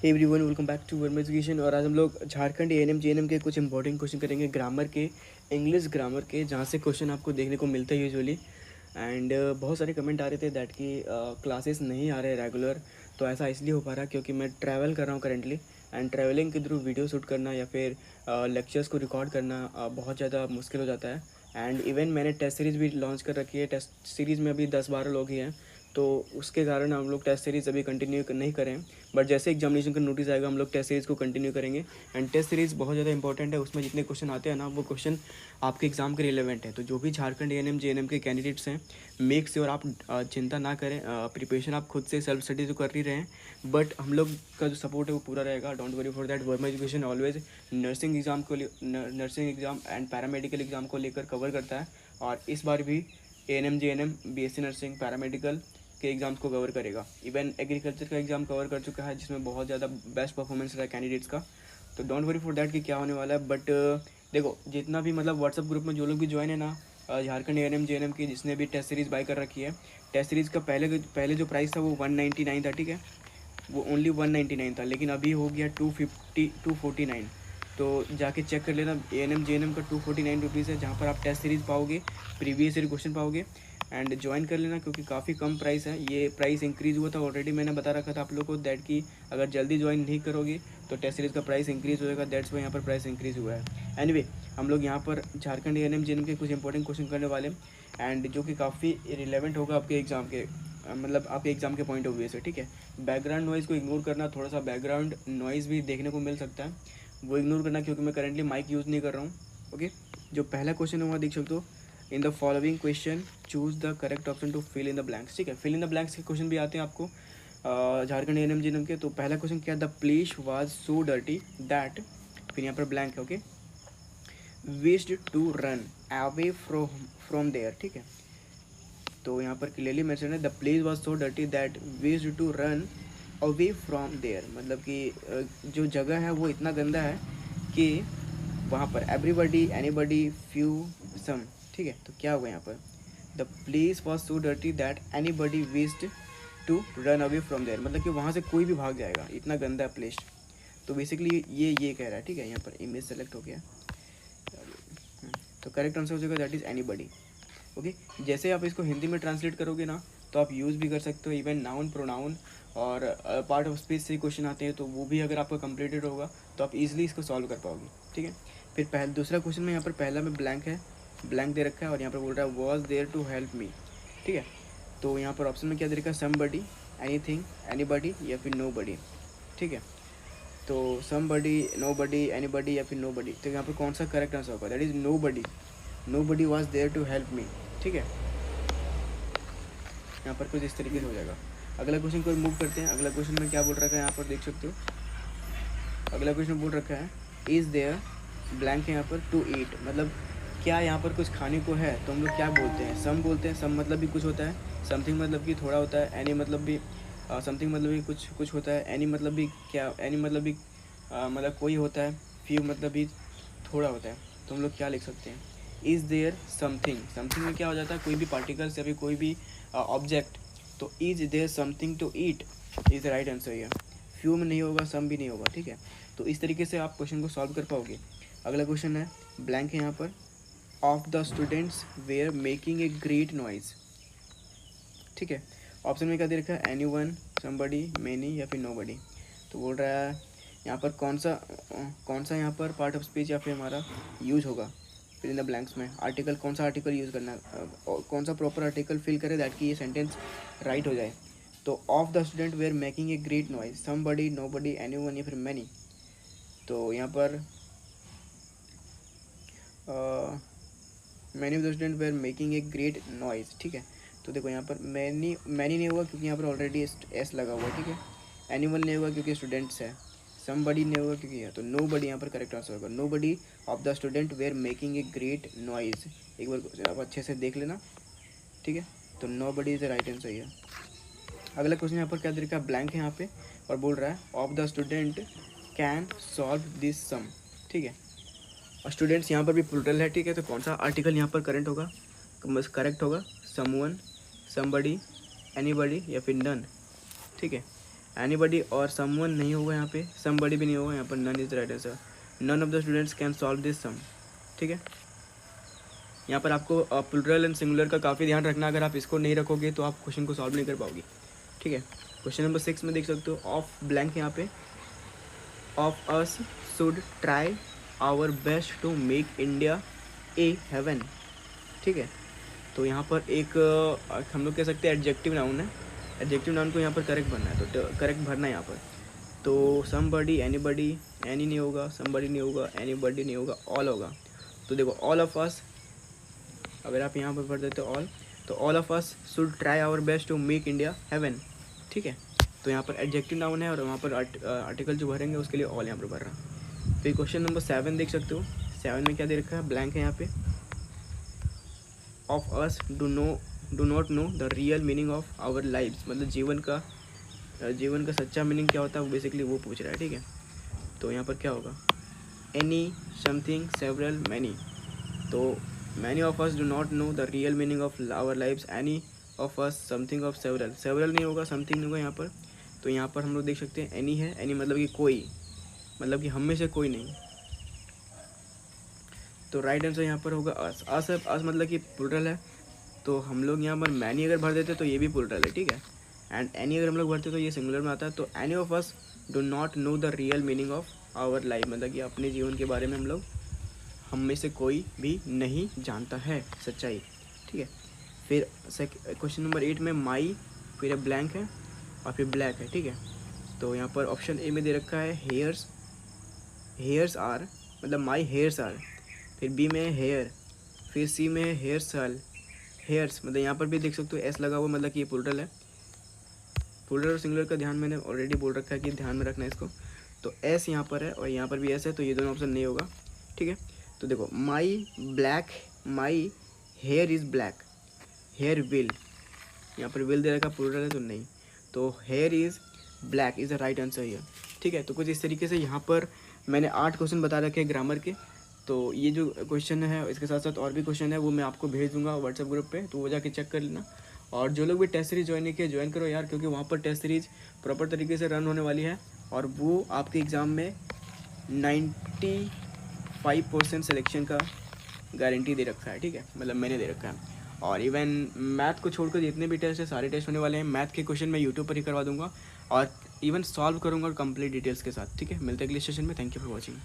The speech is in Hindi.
Hey everyone, welcome back to Verma education. और आज हम लोग झारखंड एएनएम जेएनएम के कुछ इंपॉर्टेंट क्वेश्चन करेंगे ग्रामर के, इंग्लिश ग्रामर के, जहाँ से क्वेश्चन आपको देखने को मिलता है यूजुअली। एंड बहुत सारे कमेंट आ रहे थे दैट कि क्लासेस नहीं आ रहे रेगुलर। तो ऐसा इसलिए हो पा रहा क्योंकि मैं ट्रैवल कर रहा हूँ करेंटली, एंड ट्रैवलिंग के थ्रू वीडियो शूट करना या फिर लेक्चर्स को रिकॉर्ड करना बहुत ज़्यादा मुश्किल हो जाता है। एंड इवन मैंने टेस्ट सीरीज़ भी लॉन्च कर रखी है। टेस्ट सीरीज़ में अभी 10-12 लोग ही हैं, तो उसके कारण हम लोग टेस्ट सीरीज़ अभी कंटिन्यू नहीं करें। बट जैसे एग्जामिनेशन का नोटिस आएगा हम लोग टेस्ट सीरीज़ को कंटिन्यू करेंगे। एंड टेस्ट सीरीज़ बहुत ज़्यादा इंपॉर्टेंट है, उसमें जितने क्वेश्चन आते हैं ना वो क्वेश्चन आपके एग्जाम के रिलेवेंट है। तो जो भी झारखंड एएनएम जेएनएम के कैंडिडेट्स हैं, मेक श्योर आप चिंता ना करें, प्रिपरेशन आप खुद से सेल्फ स्टडी तो कर ही रहे हैं, बट हम लोग का जो सपोर्ट है वो पूरा रहेगा। Don't worry for that. Verma education always nursing exam को nursing exam and paramedical exam को लेकर कवर करता है, और इस बार भी ANM JNM BSc nursing paramedical के एग्ज़ाम्स को कवर करेगा। इवन एग्रीकल्चर का एग्ज़ाम कवर कर चुका है, जिसमें बहुत ज़्यादा बेस्ट परफॉर्मेंस रहा है कैंडिडेट्स का। तो डोंट वरी फॉर दैट कि क्या होने वाला है। बट देखो, जितना भी मतलब व्हाट्सअप ग्रुप में जो लोग भी ज्वाइन है ना झारखंड एएनएम जेएनएम की, जिसने भी टेस्ट सीरीज़ बाय कर रखी है, टेस्ट सीरीज़ का पहले जो प्राइस था वो 199 था, ठीक है, वो ओनली 199 था, लेकिन अभी हो गया 249। तो जाके चेक कर लेना, एएनएम जेएनएम का 249 रुपीज़ है, जहाँ पर आप टेस्ट सीरीज़ पाओगे, प्रीवियस ईयर क्वेश्चन पाओगे, एंड ज्वाइन कर लेना क्योंकि काफ़ी कम प्राइस है। ये प्राइस इंक्रीज़ हुआ था ऑलरेडी, मैंने बता रखा था आप लोगों को दैट कि अगर जल्दी ज्वाइन नहीं करोगे तो टेस्ट सीरीज़ का प्राइस इंक्रीज़ होएगा। दैट्स वाई यहाँ पर प्राइस इंक्रीज़ हुआ है। एनीवे, हम लोग यहाँ पर झारखंड एएनएम जेएनएम के कुछ इंपॉर्टेंट क्वेश्चन करने वाले हैं, एंड जो कि काफ़ी रिलेवेंट होगा आपके एग्ज़ाम के, मतलब आपके एग्ज़ाम के पॉइंट ऑफ व्यू से, ठीक है। बैकग्राउंड नॉइज़ को इग्नोर करना, थोड़ा सा बैकग्राउंड नॉइज़ भी देखने को मिल सकता है, वो इग्नोर करना क्योंकि मैं करंटली माइक यूज़ नहीं कर रहा हूँ। ओके, जो पहला क्वेश्चन है वहाँ देख सकते हो, in the following question choose the correct option to fill in the blanks. ठीक है, फिल इन द ब्लैंक्स के क्वेश्चन भी आते हैं आपको झारखंड एएनएम जेएनएम के। तो पहला क्वेश्चन क्या, the place was so dirty that, फिर यहाँ पर ब्लैंक है, okay, wished to run away from there. ठीक है, तो यहाँ पर क्लियरली मेंशन है, the place was so dirty that wished to run away from there, मतलब कि जो जगह है वो इतना गंदा है कि वहाँ पर एवरीबडी, एनीबडी, फ्यू, सम। ठीक है, तो क्या हुआ यहाँ पर, the place was so dirty that anybody wished to run away from there, मतलब कि वहाँ से कोई भी भाग जाएगा, इतना गंदा प्लेस। तो बेसिकली ये कह रहा है, ठीक है। यहाँ पर इमेज सेलेक्ट हो गया, तो करेक्ट आंसर हो जाएगा दैट इज़ एनीबडी। ओके, जैसे आप इसको हिंदी में ट्रांसलेट करोगे ना तो आप यूज़ भी कर सकते हो, इवन नाउन, प्रोनाउन और पार्ट ऑफ स्पीच से क्वेश्चन आते हैं, तो वो भी अगर आपका कंप्लीटेड होगा तो आप इजीली इसको सॉल्व कर पाओगे, ठीक है। फिर दूसरा क्वेश्चन में यहाँ पर पहला में ब्लैंक है, ब्लैंक दे रखा है, और यहाँ पर बोल रहा है was there to help me. ठीक है, तो यहाँ पर ऑप्शन में क्या दे रखा है, समबडी, एनीथिंग, एनीबडी या फिर नोबडी। ठीक है, तो समबडी, नोबडी, एनीबडी या फिर नोबडी, तो यहाँ पर कौन सा करेक्ट आंसर होगा, that is nobody. Nobody was there to help me. ठीक है, यहाँ पर कुछ इस तरीके से हो जाएगा। अगला क्वेश्चन को मूव करते हैं। अगला क्वेश्चन में क्या बोल रखा है, यहाँ पर देख सकते हो, अगला क्वेश्चन बोल रखा है इज़ देयर ब्लैंक है यहाँ पर टू ईट, मतलब क्या यहाँ पर कुछ खाने को है, तो हम लोग क्या बोलते हैं, सम बोलते हैं। सम मतलब भी कुछ होता है, समथिंग मतलब कि थोड़ा होता है, एनी मतलब भी समथिंग मतलब भी कुछ होता है, एनी मतलब भी क्या, एनी मतलब भी मतलब कोई होता है, फ्यू मतलब भी थोड़ा होता है। तो हम लोग क्या लिख सकते हैं, इज़ देयर समथिंग। समथिंग में क्या हो जाता है, कोई भी पार्टिकल्स या फिर कोई भी ऑब्जेक्ट। तो is there something to eat is the right answer here. Few में नहीं होगा, सम भी नहीं होगा, ठीक है। तो इस तरीके से आप क्वेश्चन को सॉल्व कर पाओगे। अगला क्वेश्चन है, ब्लैंक है यहाँ पर, of the students were making a great noise. ठीक है, ऑप्शन में क्या दे रखा है, एनी वन, समबडी, मैनी या फिर नोबडी। तो बोल रहा है यहाँ पर कौन सा यहाँ पर पार्ट ऑफ स्पीच या फिर हमारा यूज होगा, फिर इन द ब्लैंक्स में आर्टिकल, कौन सा आर्टिकल यूज़ करना है, कौन सा प्रॉपर आर्टिकल फिल करे दैट कि ये सेंटेंस राइट हो जाए। तो of the student were making a great noise, somebody, nobody, anyone या फिर मैनी। तो यहाँ पर many of the student were making a great noise. ठीक है, तो देखो यहाँ पर मैनी नहीं होगा क्योंकि यहाँ पर ऑलरेडी एस लगा हुआ है, ठीक है। एनीवन नहीं होगा क्योंकि स्टूडेंट्स है, समबडी नहीं होगा क्योंकि है, तो नोबडी यहाँ पर करेक्ट आंसर होगा। Nobody of the student were making a great noise. एक बार आप अच्छे से देख लेना, ठीक है। तो nobody is the right answer है। अगला क्वेश्चन यहाँ पर क्या तरीका, ब्लैंक है यहाँ पे, और बोल रहा है of the student can solve this sum. ठीक है, और स्टूडेंट्स यहाँ पर भी प्लूरल है, ठीक है। तो कौन सा आर्टिकल यहाँ पर करेक्ट होगा, समवन, समबडी, एनीबडी या फिर नन। ठीक है, एनीबडी और समवन नहीं होगा यहाँ पे, समबडी भी नहीं होगा यहाँ पर, none is right answer. None of the students can solve this sum. ठीक है, यहाँ पर आपको प्लूरल एंड सिंगुलर का काफ़ी ध्यान रखना, अगर आप इसको नहीं रखोगे तो आप क्वेश्चन को सॉल्व नहीं कर पाओगे। ठीक है, क्वेश्चन नंबर 6 में देख सकते हो, ऑफ ब्लैंक यहाँ पे, of us should try our best to make India a heaven. ठीक है, तो यहाँ पर एक हम लोग कह सकते हैं एडजेक्टिव नाउन है, एडजेक्टिव नाउन को यहाँ पर करेक्ट भरना है, तो करेक्ट भरना है यहाँ पर। तो समबडी, एनीबडी, एनी नहीं होगा, समबडी नहीं होगा, एनीबडी नहीं होगा, ऑल होगा। तो देखो ऑल ऑफ अस, अगर आप यहाँ पर भर देते हो ऑल, तो all of us should try our best to make India heaven. ठीक है, तो यहाँ पर एडजेक्टिव नाउन है और वहाँ पर आर्टिकल जो भरेंगे उसके लिए ऑल यहाँ पर भर रहा। फिर क्वेश्चन नंबर 7 देख सकते हो, 7 में क्या दे रखा है, ब्लैंक है यहाँ पे, of us do not know the real meaning of our lives, मतलब जीवन का सच्चा मीनिंग क्या होता है, वो बेसिकली वो पूछ रहा है। ठीक है, तो यहाँ पर क्या होगा, एनी, समथिंग, सेवरल, मैनी। तो many of us do not know the real meaning of our lives, any of us, something of several, several नहीं होगा, समथिंग नहीं होगा यहाँ पर। तो यहाँ पर हम लोग देख सकते हैं एनी है, एनी मतलब कि कोई, मतलब कि हम में से कोई नहीं। तो राइट आंसर यहाँ पर होगा अस। अस मतलब कि प्लूरल है, तो हम लोग यहाँ पर मैनी अगर भर देते तो ये भी प्लूरल है। ठीक है, एंड एनी अगर हम लोग भरते तो ये सिंगुलर में आता है। तो any of us do not know the real meaning of our life, मतलब कि अपने जीवन के बारे में हम में से कोई भी नहीं जानता है सच्चाई। ठीक है, फिर क्वेश्चन नंबर 8 में माई, फिर ब्लैंक है और फिर ब्लैक है। ठीक है, तो यहाँ पर ऑप्शन ए में दे रखा है हेयर्स, हेयर्स आर मतलब माई हेयर्स आर, फिर बी में हेयर, फिर सी में हेयर्स आल, हेयर्स मतलब यहाँ पर भी देख सकते हो एस लगा हुआ, मतलब कि ये प्लूरल है। प्लूरल और सिंगुलर का ध्यान मैंने ऑलरेडी बोल रखा है कि ध्यान में रखना है इसको। तो एस यहाँ पर है और यहाँ पर भी एस है, तो ये दोनों ऑप्शन नहीं होगा। ठीक है, तो देखो my black, my hair is black, hair will, यहाँ पर विल दे रखा प्लूरल है तो नहीं, तो hair is black is the right answer here. ठीक है, तो कुछ इस तरीके से यहाँ पर मैंने 8 क्वेश्चन बता रखे हैं ग्रामर के। तो ये जो क्वेश्चन है इसके साथ साथ और भी क्वेश्चन है वो मैं आपको भेज दूंगा व्हाट्सएप ग्रुप पे, तो वो जाके चेक कर लेना। और जो लोग भी टेस्ट सीरीज ज्वाइन नहीं किए ज्वाइन करो यार, क्योंकि वहाँ पर टेस्ट सीरीज प्रॉपर तरीके से रन होने वाली है और वो आपके एग्ज़ाम में 95% सिलेक्शन का गारंटी दे रखा है। ठीक है, मतलब मैंने दे रखा है। और इवन मैथ को छोड़कर जितने भी टेस्ट है सारे टेस्ट होने वाले हैं। मैथ के क्वेश्चन मैं यूट्यूब पर ही करवा दूंगा और इवन सॉल्व करूँगा कंप्लीट डिटेल्स के साथ। ठीक है, मिलते हैं अगले सेशन में। Thank you for watching.